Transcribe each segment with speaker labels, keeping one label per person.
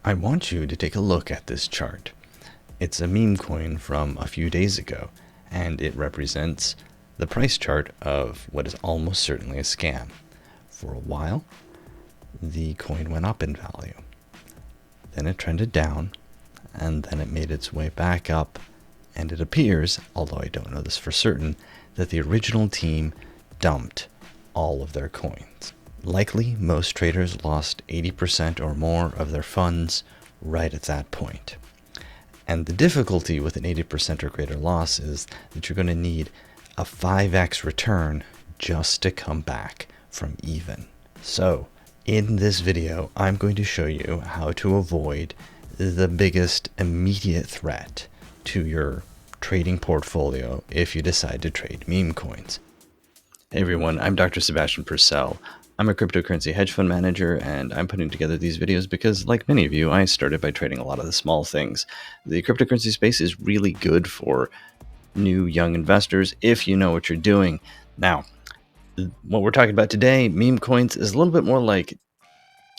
Speaker 1: I want you to take a look at this chart. It's a meme coin from a few days ago, and it represents the price chart of what is almost certainly a scam. For a while, the coin went up in value. Then it trended down, and then it made its way back up, and it appears, although I don't know this for certain, that the original team dumped all of their coins. Likely, most traders lost 80% or more of their funds right at that point. And the difficulty with an 80% or greater loss is that you're going to need a 5x return just to come back from even. So, in this video, I'm going to show you how to avoid the biggest immediate threat to your trading portfolio if you decide to trade meme coins. Hey everyone, I'm Dr. Sebastian Purcell. I'm a cryptocurrency hedge fund manager, and I'm putting together these videos because, like many of you, I started by trading a lot of the small things. The cryptocurrency space is really good for new young investors if you know what you're doing. Now, what we're talking about today, meme coins, is a little bit more like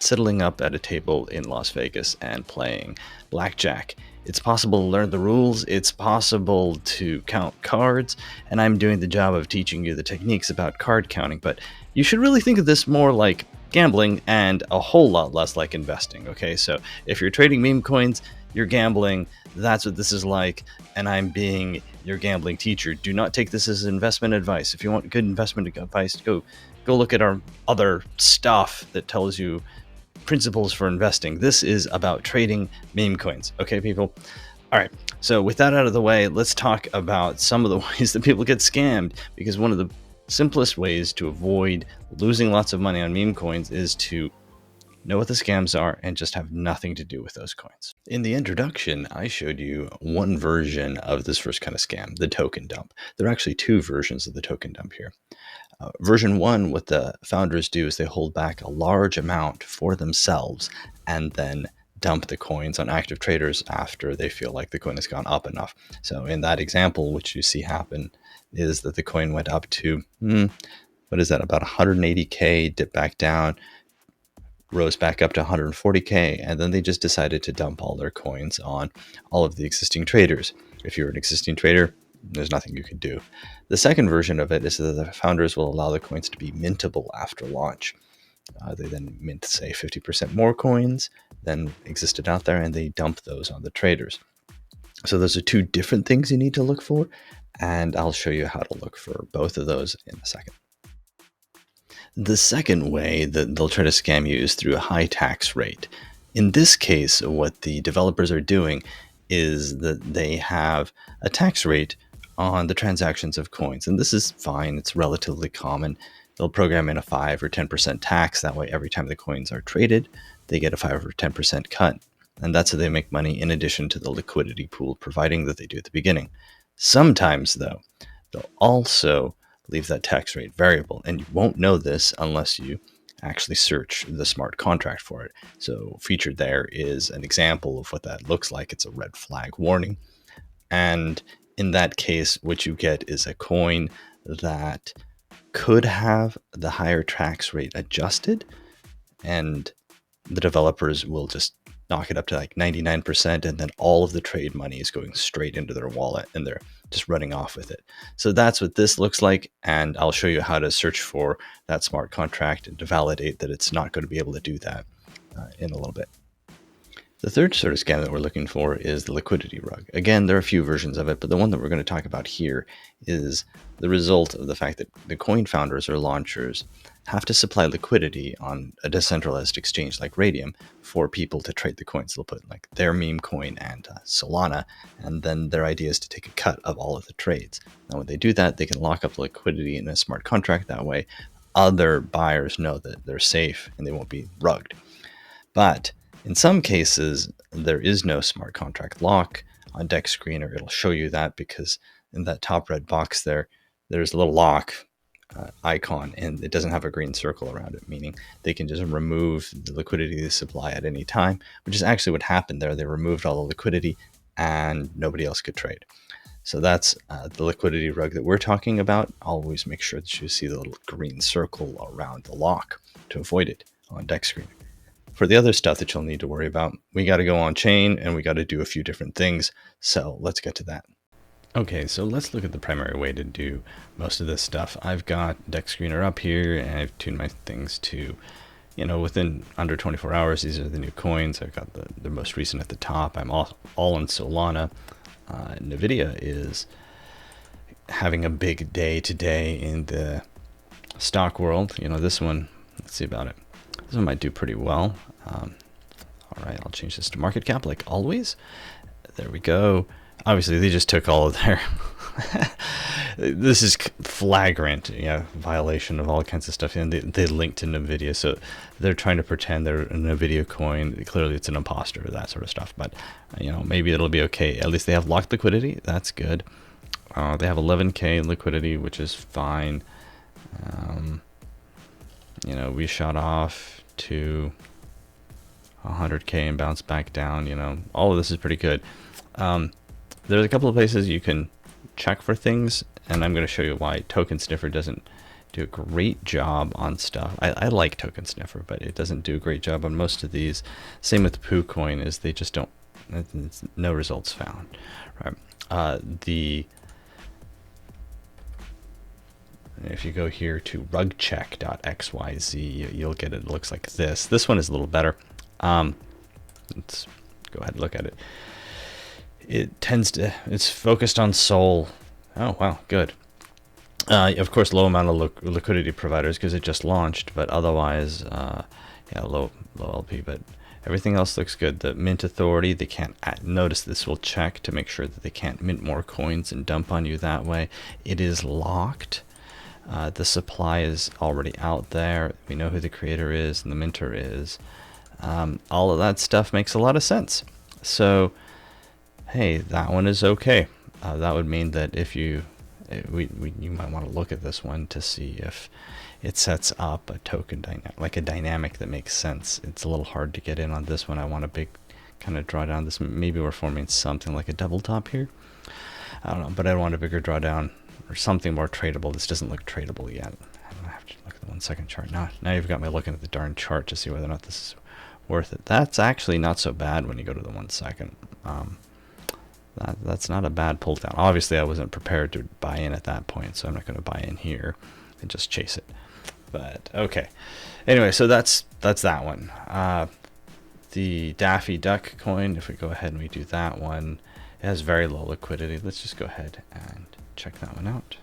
Speaker 1: settling up at a table in Las Vegas and playing blackjack. It's possible to learn the rules, it's possible to count cards, and I'm doing the job of teaching you the techniques about card counting, but you should really think of this more like gambling and a whole lot less like investing, okay? So if you're trading meme coins, you're gambling, that's what this is like, and I'm being your gambling teacher. Do not take this as investment advice. If you want good investment advice, go look at our other stuff that tells you principles for investing. This is about trading meme coins. Okay, people? All right. So with that out of the way, let's talk about some of the ways that people get scammed, because one of the simplest ways to avoid losing lots of money on meme coins is to know what the scams are and just have nothing to do with those coins. In the introduction, I showed you one version of this first kind of scam, the token dump. There are actually two versions of the token dump here. Version one, what the founders do is they hold back a large amount for themselves and then dump the coins on active traders after they feel like the coin has gone up enough. So in that example, which you see happen is that the coin went up to, about 180K, dipped back down, rose back up to 140K, and then they just decided to dump all their coins on all of the existing traders. If you're an existing trader, there's nothing you can do. The second version of it is that the founders will allow the coins to be mintable after launch. They then mint, say, 50% more coins than existed out there, and they dump those on the traders. So those are two different things you need to look for, and I'll show you how to look for both of those in a second. The second way that they'll try to scam you is through a high tax rate. In this case, what the developers are doing is that they have a tax rate on the transactions of coins. And this is fine. It's relatively common. They'll program in a 5 or 10% tax. That way, every time the coins are traded, they get a 5 or 10% cut. And that's how they make money in addition to the liquidity pool, providing that they do at the beginning. Sometimes, though, they'll also leave that tax rate variable. And you won't know this unless you actually search the smart contract for it. So featured there is an example of what that looks like. It's a red flag warning. And in that case, what you get is a coin that could have the higher tax rate adjusted, and the developers will just knock it up to like 99%, and then all of the trade money is going straight into their wallet and they're just running off with it. So that's what this looks like, and I'll show you how to search for that smart contract and to validate that it's not going to be able to do that in a little bit. The third sort of scam that we're looking for is the liquidity rug. Again, there are a few versions of it, but the one that we're going to talk about here is the result of the fact that the coin founders or launchers have to supply liquidity on a decentralized exchange like Radium for people to trade the coins. They'll put like their meme coin and Solana, and then their idea is to take a cut of all of the trades. Now, when they do that, they can lock up liquidity in a smart contract. That way, other buyers know that they're safe and they won't be rugged. But in some cases, there is no smart contract lock. On Deck Screener, it'll show you that because in that top red box there's a little lock icon, and it doesn't have a green circle around it, meaning they can just remove the liquidity they supply at any time, which is actually what happened there. They removed all the liquidity and nobody else could trade. So that's the liquidity rug that we're talking about. Always make sure that you see the little green circle around the lock to avoid it on Deck Screener. for the other stuff that you'll need to worry about, we got to go on chain and we got to do a few different things. So let's get to that. Okay, so let's look at the primary way to do most of this stuff. I've got Deck Screener up here, and I've tuned my things to, within under 24 hours, these are the new coins. I've got the most recent at the top. I'm all in Solana. NVIDIA is having a big day today in the stock world. This one, let's see about it. This one might do pretty well. All right, I'll change this to market cap like always. There we go. Obviously, they just took all of their... This is flagrant, violation of all kinds of stuff. And they linked to NVIDIA, so they're trying to pretend they're a NVIDIA coin. Clearly, it's an imposter, that sort of stuff. But, maybe it'll be okay. At least they have locked liquidity. That's good. They have 11K liquidity, which is fine. We shot off to 100K and bounced back down. All of this is pretty good. There's a couple of places you can check for things, and I'm going to show you why Token Sniffer doesn't do a great job on stuff. I like Token Sniffer, but it doesn't do a great job on most of these. Same with Poo Coin, is they just don't, it's no results found. Right? If you go here to rugcheck.xyz, you'll get it looks like this. This one is a little better. Let's go ahead and look at it. It's focused on Sol. Oh, wow, good. Of course, low amount of liquidity providers because it just launched, but otherwise, low LP, but everything else looks good. The mint authority, they can't notice this will check to make sure that they can't mint more coins and dump on you that way. It is locked. The supply is already out there. We know who the creator is and the minter is. All of that stuff makes a lot of sense. So, hey, that one is okay. That would mean that if you might want to look at this one to see if it sets up a token like a dynamic that makes sense. It's a little hard to get in on this one. I want a big kind of drawdown. This maybe we're forming something like a double top here. I don't know, but I want a bigger drawdown or something more tradable. This doesn't look tradable yet. I have to look at the 1 second chart. Now you've got me looking at the darn chart to see whether or not this is worth it. That's actually not so bad when you go to the 1 second. That's not a bad pull down. Obviously, I wasn't prepared to buy in at that point, so I'm not going to buy in here and just chase it. But okay. Anyway, so that's that one. The Daffy Duck coin, if we go ahead and we do that one, it has very low liquidity. Let's just go ahead and check that one out.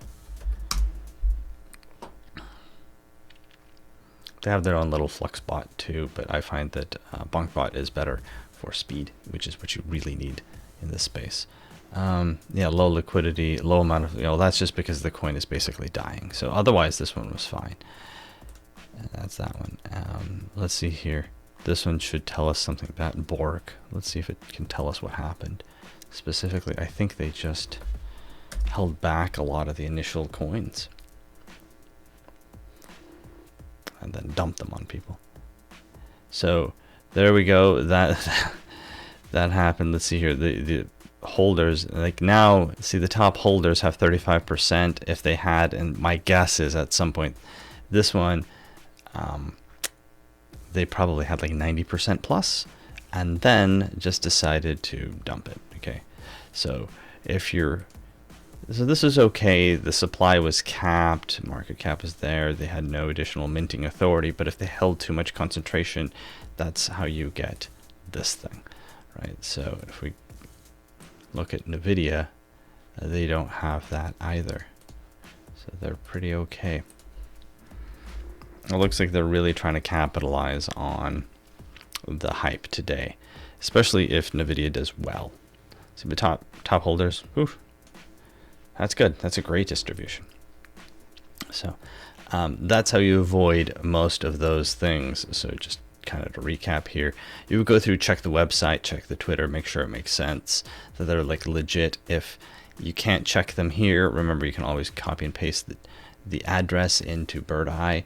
Speaker 1: They have their own little flux bot too, but I find that BonkBot is better for speed, which is what you really need in this space. Low liquidity, low amount of, that's just because the coin is basically dying. So otherwise this one was fine. And that's that one. Let's see here. This one should tell us something about Bork. Let's see if it can tell us what happened. Specifically, I think they just held back a lot of the initial coins and then dumped them on people. So there we go. That happened. Let's see here. The holders, like now, see the top holders have 35% if they had, and my guess is at some point this one they probably had like 90% plus and then just decided to dump it. Okay, so this is okay. The supply was capped, market cap is there, they had no additional minting authority, but if they held too much concentration, that's how you get this thing, right? So if we look at NVIDIA, they don't have that either, so they're pretty okay. It looks like they're really trying to capitalize on the hype today, especially if NVIDIA does well. See the top holders, oof, that's good. That's a great distribution. So that's how you avoid most of those things. So just kind of to recap here, you would go through, check the website, check the Twitter, make sure it makes sense, that they're like legit. If you can't check them here, remember you can always copy and paste the address into Bird Eye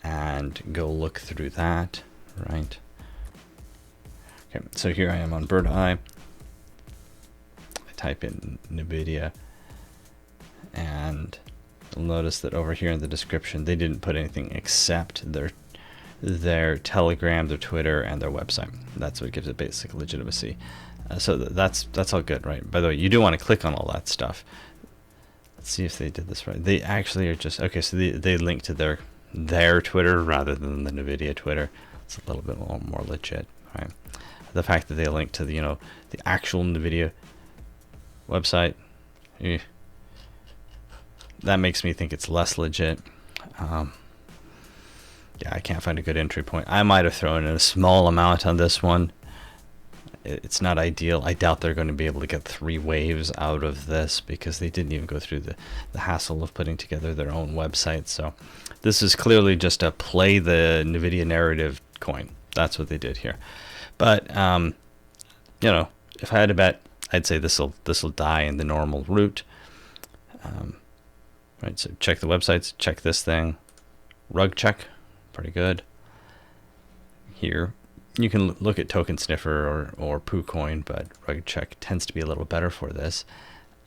Speaker 1: and go look through that, right? Okay, so here I am on Bird Eye. I type in NVIDIA, and you'll notice that over here in the description they didn't put anything except their their Telegram, their Twitter, and their website. That's what gives it basic legitimacy. So that's all good, right? By the way, you do want to click on all that stuff. Let's see if they did this right. They actually are just okay. So they link to their Twitter rather than the NVIDIA Twitter. It's a little bit more legit, right? The fact that they link to the actual NVIDIA website, that makes me think it's less legit. Yeah, I can't find a good entry point. I might have thrown in a small amount on this one. It's not ideal. I doubt they're going to be able to get 3 waves out of this because they didn't even go through the hassle of putting together their own website. So this is clearly just a play the NVIDIA narrative coin. That's what they did here. But if I had to bet, I'd say this'll die in the normal route. Right. So check the websites. Check this thing. Rug check. Pretty good. Here you can look at Token Sniffer or PooCoin, but Rug check tends to be a little better for this.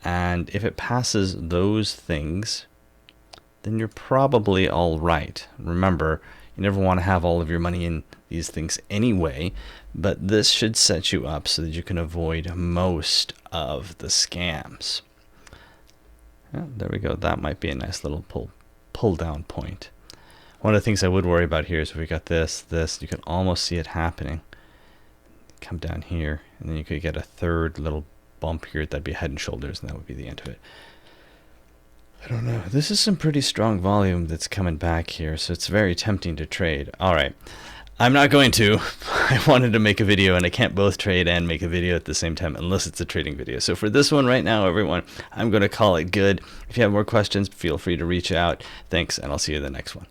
Speaker 1: And if it passes those things, then you're probably all right. Remember, you never want to have all of your money in these things anyway, but this should set you up so that you can avoid most of the scams. Yeah, there we go. That might be a nice little pull down point. One of the things I would worry about here is if we got this, you can almost see it happening. Come down here, and then you could get a third little bump here. That'd be Head and Shoulders, and that would be the end of it. I don't know. This is some pretty strong volume that's coming back here, so it's very tempting to trade. All right. I'm not going to. I wanted to make a video, and I can't both trade and make a video at the same time unless it's a trading video. So for this one right now, everyone, I'm going to call it good. If you have more questions, feel free to reach out. Thanks, and I'll see you in the next one.